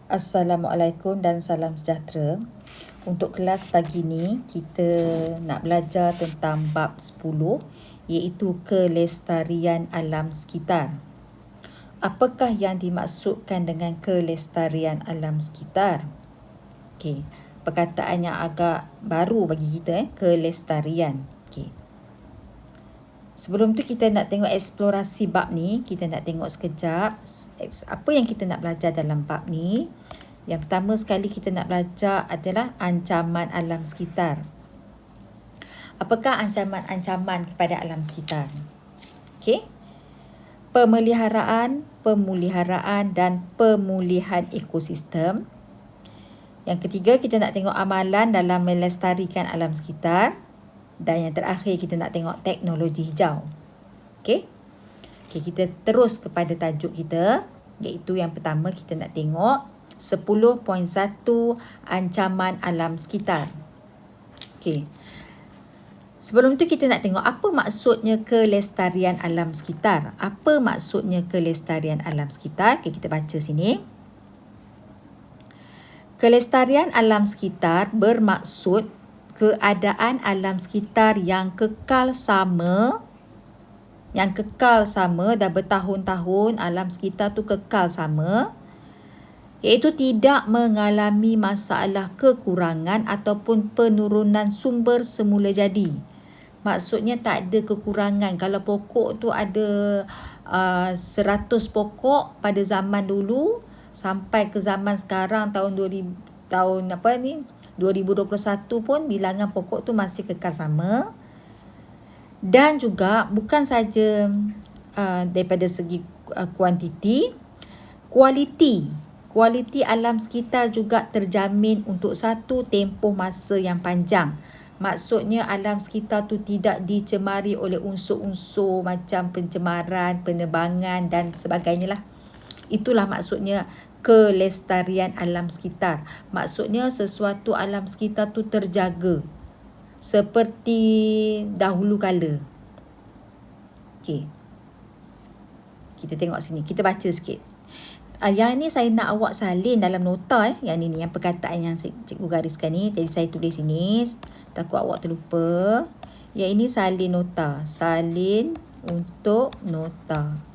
Assalamualaikum dan salam sejahtera. Untuk kelas pagi ni, kita nak belajar tentang bab 10 iaitu kelestarian alam sekitar. Apakah yang dimaksudkan dengan kelestarian alam sekitar? Okey, perkataan yang agak baru bagi kita, kelestarian. Okey. Sebelum tu kita nak tengok eksplorasi bab ni, kita nak tengok sekejap apa yang kita nak belajar dalam bab ni. Yang pertama sekali kita nak belajar adalah ancaman alam sekitar. Apakah ancaman-ancaman kepada alam sekitar? Okey. Pemeliharaan dan pemulihan ekosistem. Yang ketiga, kita nak tengok amalan dalam melestarikan alam sekitar. Dan yang terakhir, kita nak tengok teknologi hijau. Okey. Okey, kita terus kepada tajuk kita, iaitu yang pertama kita nak tengok 10.1 ancaman alam sekitar. Okey. Sebelum tu kita nak tengok apa maksudnya kelestarian alam sekitar. Apa maksudnya kelestarian alam sekitar? Okey, kita baca sini. Kelestarian alam sekitar bermaksud keadaan alam sekitar yang kekal sama dan bertahun-tahun alam sekitar tu kekal sama, iaitu tidak mengalami masalah kekurangan ataupun penurunan sumber semula jadi. Maksudnya tak ada kekurangan. Kalau pokok tu ada 100 pokok pada zaman dulu sampai ke zaman sekarang tahun 2021 pun bilangan pokok tu masih kekal sama. Dan juga bukan saja daripada segi kuantiti, kualiti alam sekitar juga terjamin untuk satu tempoh masa yang panjang. Maksudnya alam sekitar tu tidak dicemari oleh unsur-unsur macam pencemaran, penebangan dan sebagainya lah. Itulah maksudnya kelestarian alam sekitar. Maksudnya sesuatu alam sekitar tu terjaga seperti dahulu kala. Okey. Kita tengok sini. Kita baca sikit. Yang ni saya nak awak salin dalam nota. Yang ni yang perkataan yang cikgu gariskan ni. Jadi saya tulis sini. Takut awak terlupa. Yang ini salin nota. Salin untuk nota.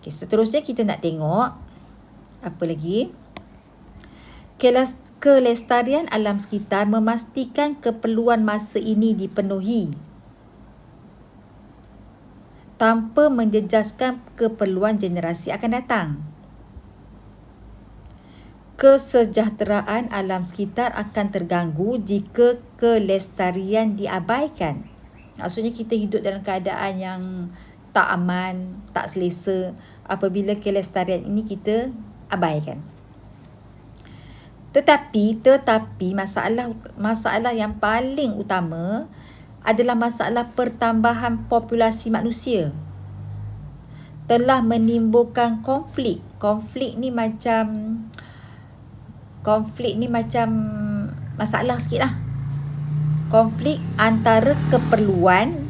Okay, seterusnya kita nak tengok apa lagi? Kelestarian alam sekitar memastikan keperluan masa ini dipenuhi tanpa menjejaskan keperluan generasi akan datang. Kesejahteraan alam sekitar akan terganggu jika kelestarian diabaikan. Maksudnya kita hidup dalam keadaan yang tak aman, tak selesa apabila kelestarian ini kita abaikan. Tetapi masalah yang paling utama adalah masalah pertambahan populasi manusia. Telah menimbulkan konflik. Konflik ni macam masalah sikit lah. Konflik antara keperluan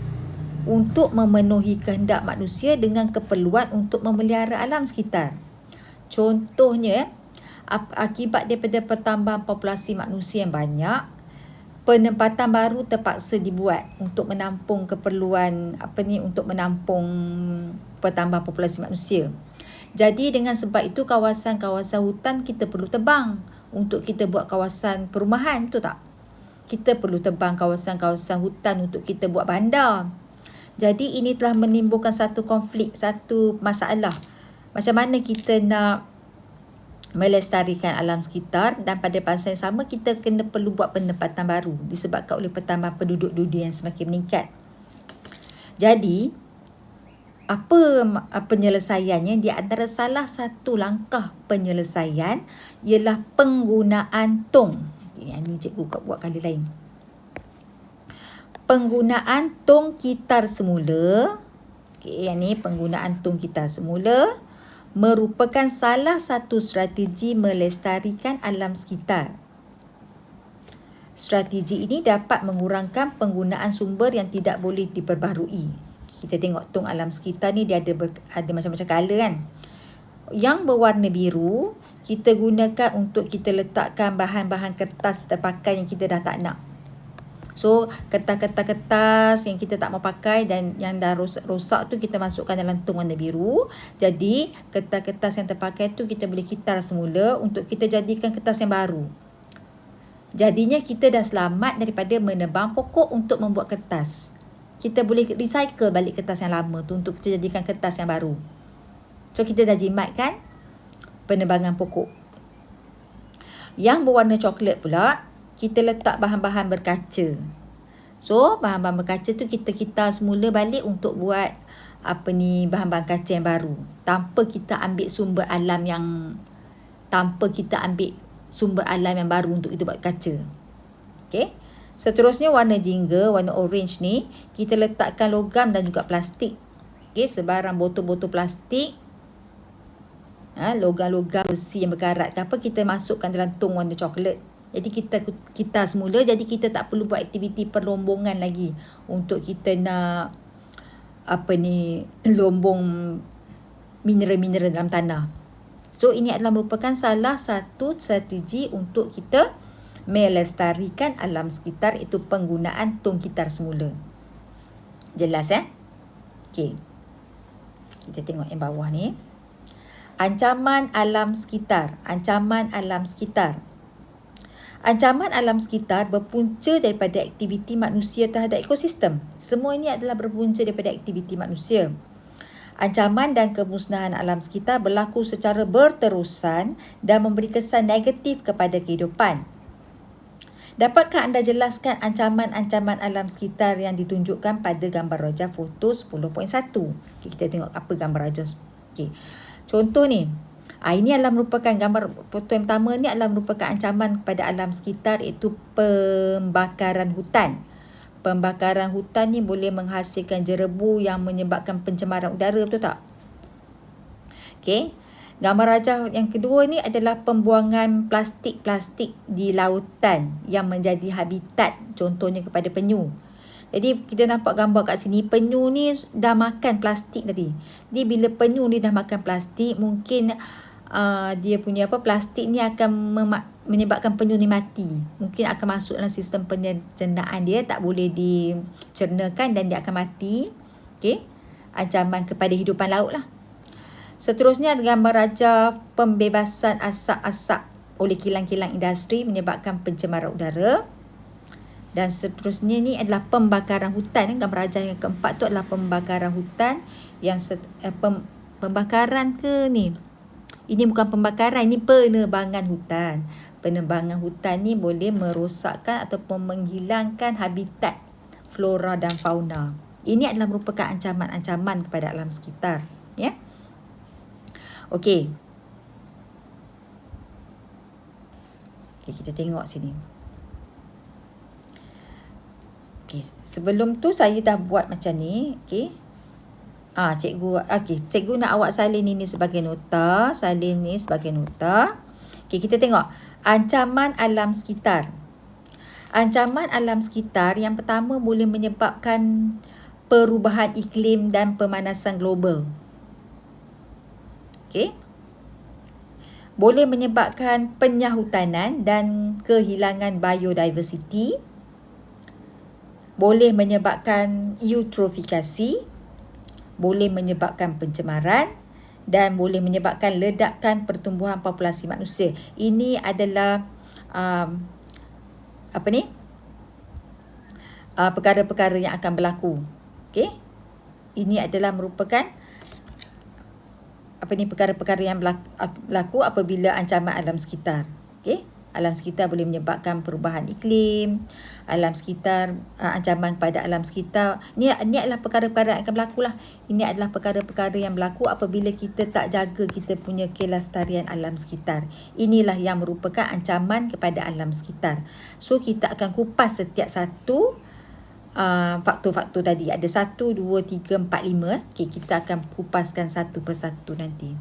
untuk memenuhi kehendak manusia dengan keperluan untuk memelihara alam sekitar. Contohnya, akibat daripada pertambahan populasi manusia yang banyak, penempatan baru terpaksa dibuat untuk menampung keperluan untuk menampung pertambahan populasi manusia. Jadi dengan sebab itu kawasan-kawasan hutan kita perlu tebang untuk kita buat kawasan perumahan, betul tak? Kita perlu tebang kawasan-kawasan hutan untuk kita buat bandar. Jadi ini telah menimbulkan satu konflik, satu masalah. Macam mana kita nak melestarikan alam sekitar dan pada masa yang sama kita perlu buat penempatan baru disebabkan oleh pertambahan penduduk dunia yang semakin meningkat. Jadi, apa penyelesaiannya? Di antara salah satu langkah penyelesaian ialah penggunaan tong. Yang ini cikgu buat kali lain. Penggunaan tong kitar semula. Yang ni penggunaan tong kitar semula merupakan salah satu strategi melestarikan alam sekitar. Strategi ini dapat mengurangkan penggunaan sumber yang tidak boleh diperbaharui. Kita tengok tong alam sekitar ni dia ada macam-macam color kan. Yang berwarna biru kita gunakan untuk kita letakkan bahan-bahan kertas terpakai yang kita dah tak nak. So, kertas yang kita tak mau pakai dan yang dah rosak tu kita masukkan dalam tong warna biru. Jadi, kertas-kertas yang terpakai tu kita boleh kitar semula untuk kita jadikan kertas yang baru. Jadinya kita dah selamat daripada menebang pokok untuk membuat kertas. Kita boleh recycle balik kertas yang lama tu untuk kita jadikan kertas yang baru. So, kita dah jimatkan penebangan pokok. Yang berwarna coklat pula, kita letak bahan-bahan berkaca. So, bahan-bahan berkaca tu kita kitar semula balik untuk buat bahan-bahan kaca yang baru. Tanpa kita ambil sumber alam yang baru untuk kita buat kaca. Okay. Seterusnya warna jingga, warna orange ni, kita letakkan logam dan juga plastik. Okay, sebarang botol-botol plastik. Logam-logam besi yang berkarat. Kenapa kita masukkan dalam tong warna coklat? Jadi kita semula, jadi kita tak perlu buat aktiviti perlombongan lagi untuk kita nak lombong mineral-mineral dalam tanah. So ini adalah merupakan salah satu strategi untuk kita melestarikan alam sekitar, itu penggunaan tong kitar semula. Jelas Okey. Kita tengok yang bawah ni. Ancaman alam sekitar. Ancaman alam sekitar berpunca daripada aktiviti manusia terhadap ekosistem. Semua ini adalah berpunca daripada aktiviti manusia. Ancaman dan kemusnahan alam sekitar berlaku secara berterusan dan memberi kesan negatif kepada kehidupan. Dapatkah anda jelaskan ancaman-ancaman alam sekitar yang ditunjukkan pada gambar rajah foto 10.1? Okay, kita tengok apa gambar rajah. Okay. Contoh ni. Ini adalah merupakan gambar foto yang pertama ni adalah merupakan ancaman kepada alam sekitar, iaitu pembakaran hutan. Pembakaran hutan ni boleh menghasilkan jerebu yang menyebabkan pencemaran udara, betul tak? Okey. Gambar rajah yang kedua ni adalah pembuangan plastik-plastik di lautan yang menjadi habitat, contohnya kepada penyu. Jadi kita nampak gambar kat sini, penyu ni dah makan plastik tadi. Jadi bila penyu ni dah makan plastik, mungkin dia punya plastik ni akan menyebabkan penyu ni mati. Mungkin akan masuk dalam sistem pencernaan dia, tak boleh dicernakan dan dia akan mati. Okey. Ancaman kepada hidupan laut lah. Seterusnya gambar rajah pembebasan asap-asap oleh kilang-kilang industri menyebabkan pencemaran udara. Dan seterusnya ni adalah pembakaran hutan. Gambar rajah yang keempat tu adalah pembakaran hutan. Pembakaran ke ni? Ini bukan pembakaran, ini penebangan hutan. Penebangan hutan ni boleh merosakkan ataupun menghilangkan habitat flora dan fauna. Ini adalah merupakan ancaman-ancaman kepada alam sekitar. Ya. Okey. Okay, kita tengok sini. Okay, sebelum tu saya dah buat macam ni. Okay. Cikgu nak awak salin ini sebagai nota. Salin ni sebagai nota. Okay, kita tengok. Ancaman alam sekitar. Ancaman alam sekitar yang pertama boleh menyebabkan perubahan iklim dan pemanasan global. Okay. Boleh menyebabkan penyahutanan dan kehilangan biodiversity. Boleh menyebabkan eutrofikasi. Boleh menyebabkan pencemaran dan boleh menyebabkan ledakan pertumbuhan populasi manusia. Ini adalah perkara-perkara yang akan berlaku. Okey. Ini adalah merupakan perkara-perkara yang berlaku apabila ancaman alam sekitar. Okey. Alam sekitar boleh menyebabkan perubahan iklim, alam sekitar, ancaman kepada alam sekitar. Ini adalah perkara-perkara yang akan berlaku lah. Ini adalah perkara-perkara yang berlaku apabila kita tak jaga kita punya kelestarian alam sekitar. Inilah yang merupakan ancaman kepada alam sekitar. So, kita akan kupas setiap satu faktor-faktor tadi. Ada 1, 2, 3, 4, 5. Okay, kita akan kupaskan satu persatu nanti.